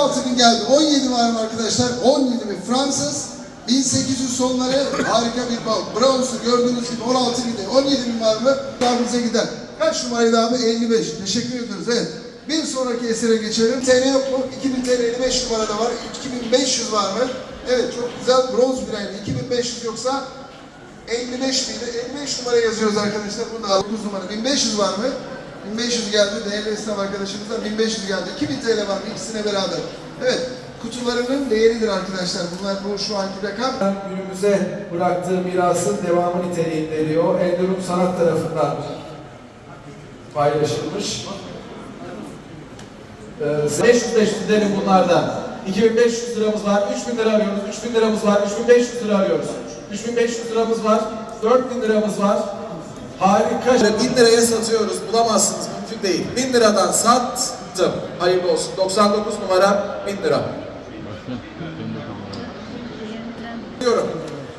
16.000 geldi. 17 var mı arkadaşlar? 17.000 Fransız. 1800 sonları harika bir bronzu gördüğünüz gibi 16.000'de 17.000 var mı? Daha bize gider. Kaç numaraydı abi? 55. Teşekkür ediyoruz. Evet. Bir sonraki esere geçelim. TL yok mu? 2000 TL 55 numarada var. 2500 var mı? Evet, çok güzel bronz bir aynı. 2500 yoksa 55 miydi? 55 numara yazıyoruz arkadaşlar. Bunu da 9 numara. 1500 var mı? 1500 geldi. Değerli esnaf arkadaşımızdan 1500 geldi. 2000 TL var mı? İkisine beraber. Evet. Kutularının değeridir arkadaşlar. Bunlar bu şu anki rakam. Günümüze bıraktığı mirasın devamı niteliğinde o Endurum Sanat tarafından paylaşılmış. 500 derim bunlardan. 2500 liramız var, 3000 lira arıyoruz, 3000 liramız var, 3500 lira arıyoruz. 3500 liramız var, 4000 liramız var. Harika. 1000 liraya satıyoruz, bulamazsınız, mümkün değil. 1000 liradan sattım. Hayırlı olsun. 99 numara 1000 lira.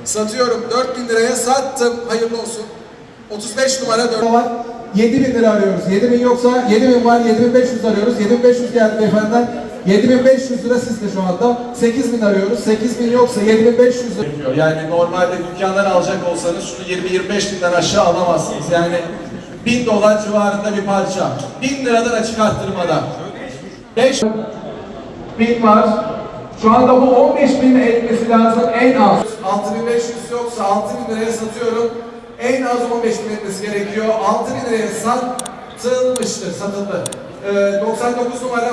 Satıyorum. 4000 liraya sattım. Hayırlı olsun. 35 numara 4 var. 7000 lira arıyoruz. 7000 yoksa 7000 var. 7500 arıyoruz. 7500 geldi beyefendiden. 7500 lira sizde şu anda. 8000 arıyoruz. 8000 yoksa 7500 lira. Yani normalde dükkandan alacak olsanız şunu 20-25 binden aşağı alamazsınız. Yani 1000 dolar civarında bir parça. 1000 liradan açık arttırmada. 5000 var. Şu anda bu 15.000 etmesi lazım en az. 6.500 yoksa 6.000 liraya satıyorum. En az 15.000 etmesi gerekiyor. 6.000 liraya satılmıştır, satıldı. 99 numara 6.000.